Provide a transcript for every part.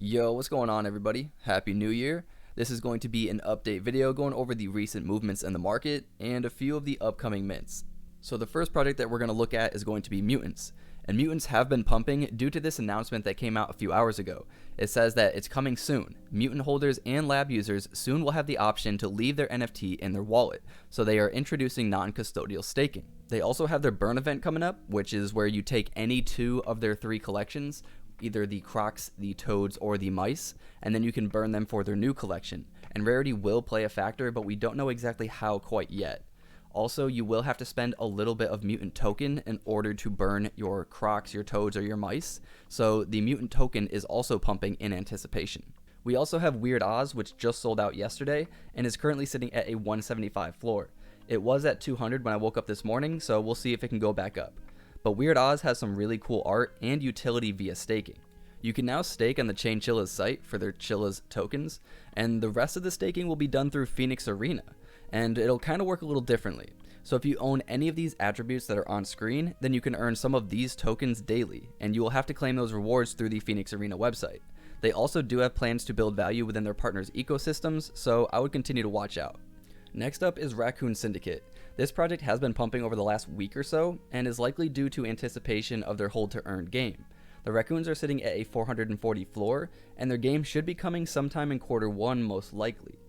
Yo, what's going on everybody? Happy New Year. This is going to be an update video going over the recent movements in the market and a few of the upcoming mints. So the first project that we're going to look at is going to be Mutants. And Mutants have been pumping due to this announcement that came out a few hours ago. It says that it's coming soon. Mutant holders and lab users soon will have the option to leave their NFT in their wallet. So they are introducing non-custodial staking. They also have their burn event coming up, which is where you take any two of their three collections, either the Crocs, the Toads, or the Mice, and then you can burn them for their new collection. And rarity will play a factor, but we don't know exactly how quite yet. Also, you will have to spend a little bit of mutant token in order to burn your Crocs, your Toads, or your Mice, so the mutant token is also pumping in anticipation. We also have Weirdoz, which just sold out yesterday, and is currently sitting at a 175 floor. It was at 200 when I woke up this morning, so we'll see if it can go back up. But Weirdoz has some really cool art and utility via staking. You can now stake on the Chain Chilla's site for their Chilla's tokens, and the rest of the staking will be done through Phoenix Arena, and it'll kind of work a little differently. So if you own any of these attributes that are on screen, then you can earn some of these tokens daily, and you will have to claim those rewards through the Phoenix Arena website. They also do have plans to build value within their partners' ecosystems, so I would continue to watch out. Next up is Raccoon Syndicate. This project has been pumping over the last week or so, and is likely due to anticipation of their hold to earn game. The Raccoons are sitting at a 440 floor, and their game should be coming sometime in Q1 most likely.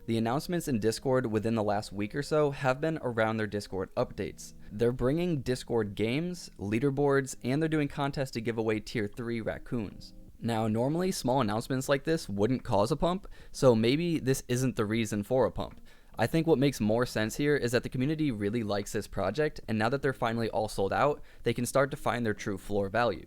The announcements in Discord within the last week or so have been around their Discord updates. They're bringing Discord games, leaderboards, and they're doing contests to give away tier 3 raccoons. Now, normally small announcements like this wouldn't cause a pump, so maybe this isn't the reason for a pump. I think what makes more sense here is that the community really likes this project, and now that they're finally all sold out, they can start to find their true floor value.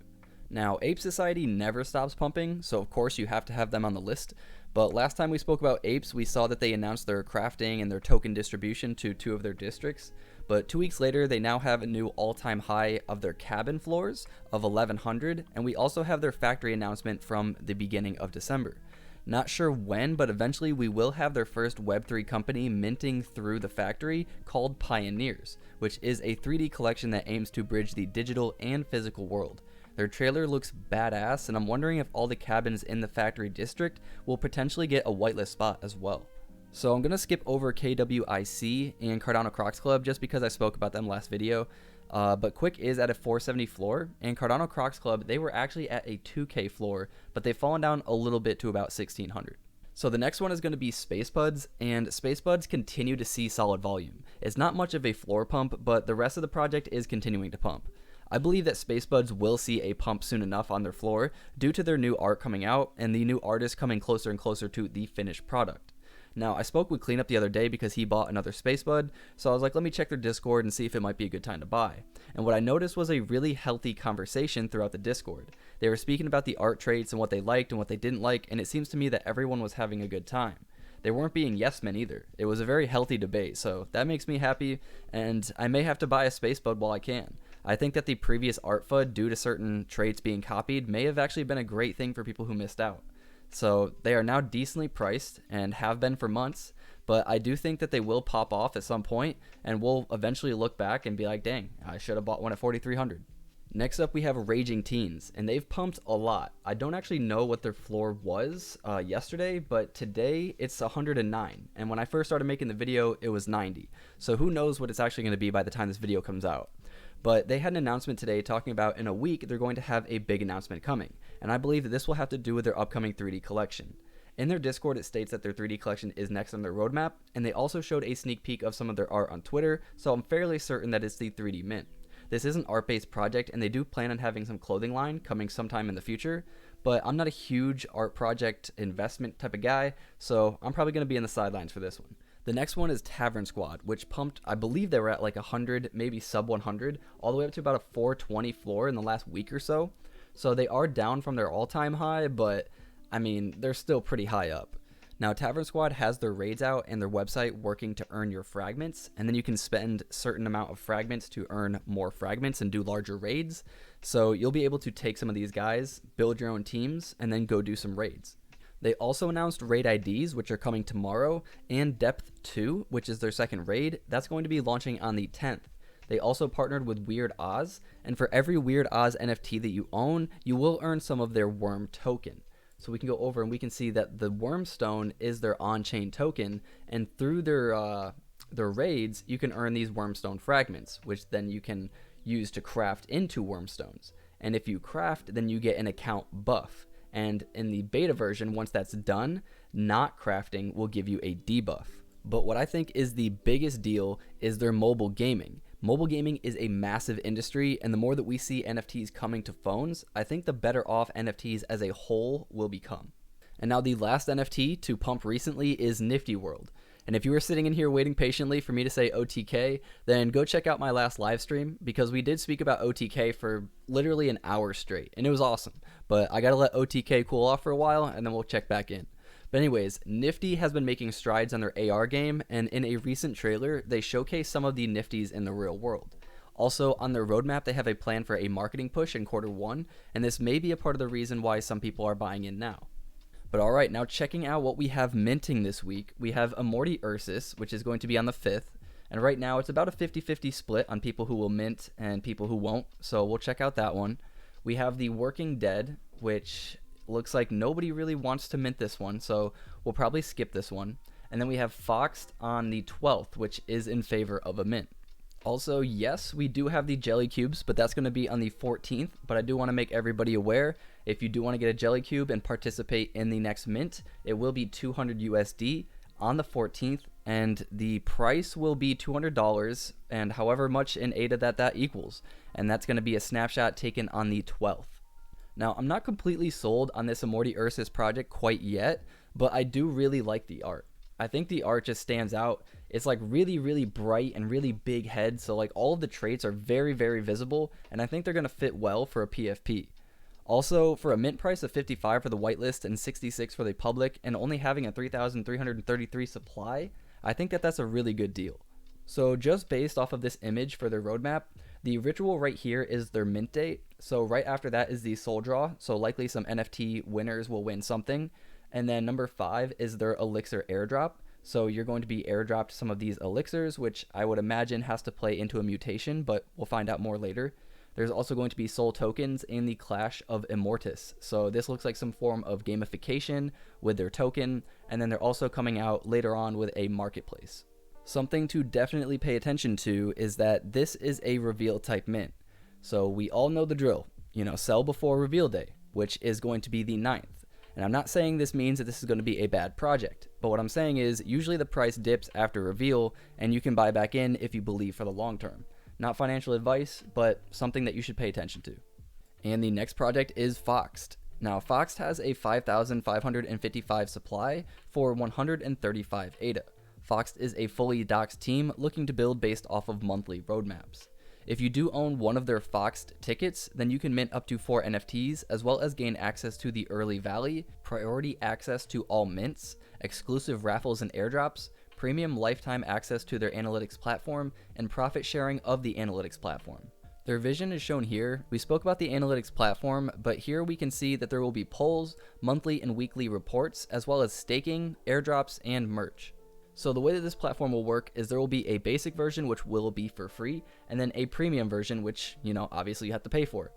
Now, Ape Society never stops pumping, so of course you have to have them on the list, but last time we spoke about apes, we saw that they announced their crafting and their token distribution to 2 of their districts, but 2 weeks later they now have a new all-time high of their cabin floors of 1100, and we also have their factory announcement from the beginning of December. Not sure when, but eventually we will have their first Web3 company minting through the factory called Pioneers, which is a 3D collection that aims to bridge the digital and physical world. Their trailer looks badass, and I'm wondering if all the cabins in the factory district will potentially get a whitelist spot as well. So I'm going to skip over KWIC and Cardano Crocs Club just because I spoke about them last video. But Quick is at a 470 floor, and Cardano Crocs Club, they were actually at a 2K floor, but they've fallen down a little bit to about 1600. So the next one is going to be Spacebudz, and Spacebudz continue to see solid volume. It's not much of a floor pump, but the rest of the project is continuing to pump. I believe that Spacebudz will see a pump soon enough on their floor due to their new art coming out and the new artist coming closer and closer to the finished product. Now, I spoke with Cleanup the other day because he bought another Spacebud, so I was like, let me check their Discord and see if it might be a good time to buy. And what I noticed was a really healthy conversation throughout the Discord. They were speaking about the art traits and what they liked and what they didn't like, and it seems to me that everyone was having a good time. They weren't being yes men either. It was a very healthy debate, so that makes me happy, and I may have to buy a Spacebud while I can. I think that the previous art FUD, due to certain traits being copied, may have actually been a great thing for people who missed out. So they are now decently priced and have been for months, but I do think that they will pop off at some point, and we'll eventually look back and be like, dang, I should have bought one at 4,300. Next up, we have Raging Teens, and they've pumped a lot. I don't actually know what their floor was yesterday, but today it's 109, and when I first started making the video, it was 90. So who knows what it's actually going to be by the time this video comes out. But they had an announcement today talking about in a week they're going to have a big announcement coming, and I believe that this will have to do with their upcoming 3D collection. In their Discord, it states that their 3D collection is next on their roadmap, and they also showed a sneak peek of some of their art on Twitter, so I'm fairly certain that it's the 3D Mint. This is an art-based project, and they do plan on having some clothing line coming sometime in the future, but I'm not a huge art project investment type of guy, so I'm probably going to be in the sidelines for this one. The next one is Tavern Squad, which pumped, I believe they were at like 100, maybe sub 100, all the way up to about a 420 floor in the last week or so. So they are down from their all-time high, but I mean, they're still pretty high up. Now, Tavern Squad has their raids out and their website working to earn your fragments, and then you can spend a certain amount of fragments to earn more fragments and do larger raids. So you'll be able to take some of these guys, build your own teams, and then go do some raids. They also announced raid IDs, which are coming tomorrow, and Depth 2, which is their second raid. That's going to be launching on the 10th. They also partnered with Weirdoz, and for every Weirdoz NFT that you own, you will earn some of their worm token. So we can go over and we can see that the Wormstone is their on-chain token, and through their raids, you can earn these Wormstone fragments, which then you can use to craft into Wormstones. And if you craft, then you get an account buff. And in the beta version, once that's done, not crafting will give you a debuff. But what I think is the biggest deal is their mobile gaming. Mobile gaming is a massive industry, and the more that we see NFTs coming to phones, I think the better off NFTs as a whole will become. And now the last NFT to pump recently is Nifty World. And if you were sitting in here waiting patiently for me to say OTK, then go check out my last live stream, because we did speak about OTK for literally an hour straight, and it was awesome. But I gotta let OTK cool off for a while, and then we'll check back in. But anyways, Nifty has been making strides on their AR game, and in a recent trailer, they showcase some of the Nifties in the real world. Also, on their roadmap, they have a plan for a marketing push in Q1, and this may be a part of the reason why some people are buying in now. But alright, now checking out what we have minting this week, we have Immortui Ursus, which is going to be on the 5th, and right now it's about a 50-50 split on people who will mint and people who won't, so we'll check out that one. We have the Working Dead, which looks like nobody really wants to mint this one, so we'll probably skip this one. And then we have Foxed on the 12th, which is in favor of a mint. Also, yes, we do have the jelly cubes, but that's going to be on the 14th. But I do want to make everybody aware, if you do want to get a jelly cube and participate in the next mint, it will be 200 USD on the 14th, and the price will be $200, and however much in ADA that equals. And that's going to be a snapshot taken on the 12th. Now, I'm not completely sold on this Immortui Ursus project quite yet, but I do really like the art. I think the art just stands out. It's like really, really bright and really big head, so like all of the traits are very, very visible, and I think they're going to fit well for a PFP. Also, for a mint price of 55 for the whitelist and 66 for the public, and only having a 3,333 supply, I think that's a really good deal. So just based off of this image for their roadmap, the ritual right here is their mint date. So right after that is the soul draw. So likely some NFT winners will win something. And then number 5 is their elixir airdrop. So you're going to be airdropped some of these elixirs, which I would imagine has to play into a mutation, but we'll find out more later. There's also going to be soul tokens in the Clash of Immortus. So this looks like some form of gamification with their token. And then they're also coming out later on with a marketplace. Something to definitely pay attention to is that this is a reveal type mint. So we all know the drill, sell before reveal day, which is going to be the 9th. And I'm not saying this means that this is going to be a bad project, but what I'm saying is usually the price dips after reveal and you can buy back in if you believe for the long term. Not financial advice, but something that you should pay attention to. And the next project is Foxed. Now, Foxed has a 5,555 supply for 135 ADA. Foxed is a fully doxed team looking to build based off of monthly roadmaps. If you do own one of their Foxed tickets, then you can mint up to 4 NFTs, as well as gain access to the Early Valley, priority access to all mints, exclusive raffles and airdrops, premium lifetime access to their analytics platform, and profit sharing of the analytics platform. Their vision is shown here. We spoke about the analytics platform, but here we can see that there will be polls, monthly and weekly reports, as well as staking, airdrops, and merch. So the way that this platform will work is there will be a basic version, which will be for free, and then a premium version, which, obviously you have to pay for.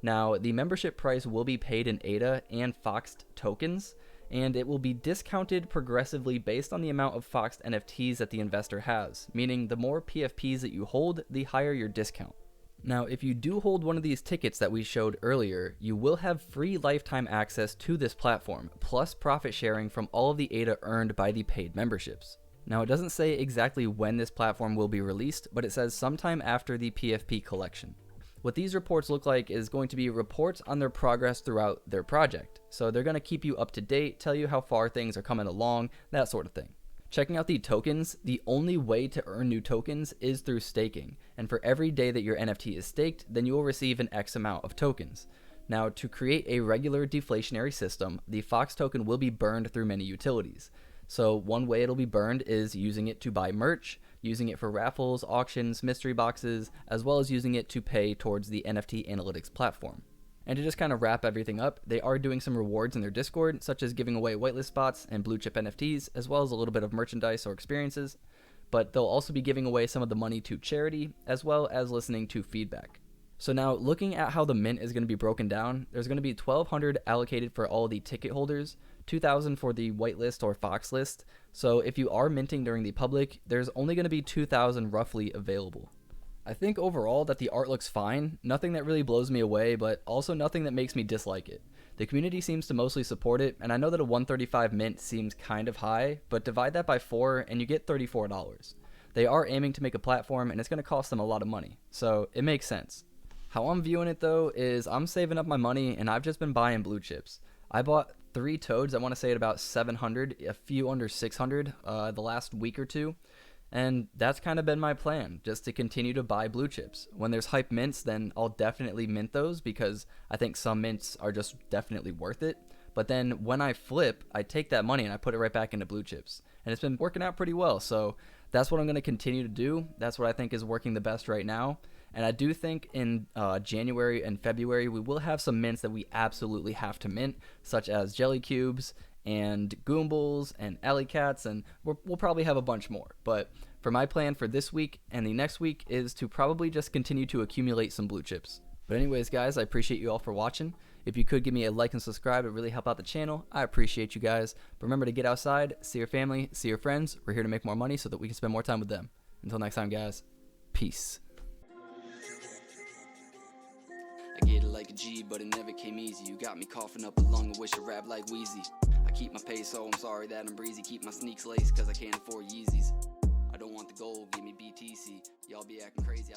Now, the membership price will be paid in ADA and Foxed tokens, and it will be discounted progressively based on the amount of Foxed NFTs that the investor has, meaning the more PFPs that you hold, the higher your discount. Now, if you do hold one of these tickets that we showed earlier, you will have free lifetime access to this platform, plus profit sharing from all of the ADA earned by the paid memberships. Now, it doesn't say exactly when this platform will be released, but it says sometime after the PFP collection. What these reports look like is going to be reports on their progress throughout their project. So they're going to keep you up to date, tell you how far things are coming along, that sort of thing. Checking out the tokens, the only way to earn new tokens is through staking, and for every day that your NFT is staked, then you will receive an X amount of tokens. Now, to create a regular deflationary system, the Fox token will be burned through many utilities. So one way it'll be burned is using it to buy merch, using it for raffles, auctions, mystery boxes, as well as using it to pay towards the NFT analytics platform. And to just kind of wrap everything up, they are doing some rewards in their Discord, such as giving away whitelist spots and blue chip NFTs, as well as a little bit of merchandise or experiences. But they'll also be giving away some of the money to charity, as well as listening to feedback. So now looking at how the mint is going to be broken down, there's going to be 1,200 allocated for all the ticket holders, 2,000 for the whitelist or fox list. So if you are minting during the public, there's only going to be 2,000 roughly available. I think overall that the art looks fine, nothing that really blows me away, but also nothing that makes me dislike it. The community seems to mostly support it, and I know that a 135 mint seems kind of high, but divide that by 4 and you get $34. They are aiming to make a platform and it's going to cost them a lot of money, so it makes sense. How I'm viewing it though is I'm saving up my money and I've just been buying blue chips. I bought 3 toads, I want to say at about 700, a few under 600 the last week or two. And that's kind of been my plan, just to continue to buy blue chips. When there's hype mints, then I'll definitely mint those because I think some mints are just definitely worth it. But then when I flip, I take that money and I put it right back into blue chips. And it's been working out pretty well, so that's what I'm going to continue to do. That's what I think is working the best right now. And I do think in January and February, we will have some mints that we absolutely have to mint, such as Jelly Cubes and Goombles and Alley Cats, and we'll probably have a bunch more. But for my plan for this week and the next week is to probably just continue to accumulate some blue chips. But anyways, guys, I appreciate you all for watching. If you could give me a like and subscribe, it really help out the channel. I appreciate you guys. But remember to get outside, see your family, see your friends. We're here to make more money so that we can spend more time with them. Until next time, guys, peace. I get it like a G, but it never came easy. You got me coughing up a lung, I wish I rap like Wheezy. I keep my pace, so I'm sorry that I'm breezy. Keep my sneaks laced, cause I can't afford Yeezys. I don't want the gold, give me BTC. Y'all be acting crazy.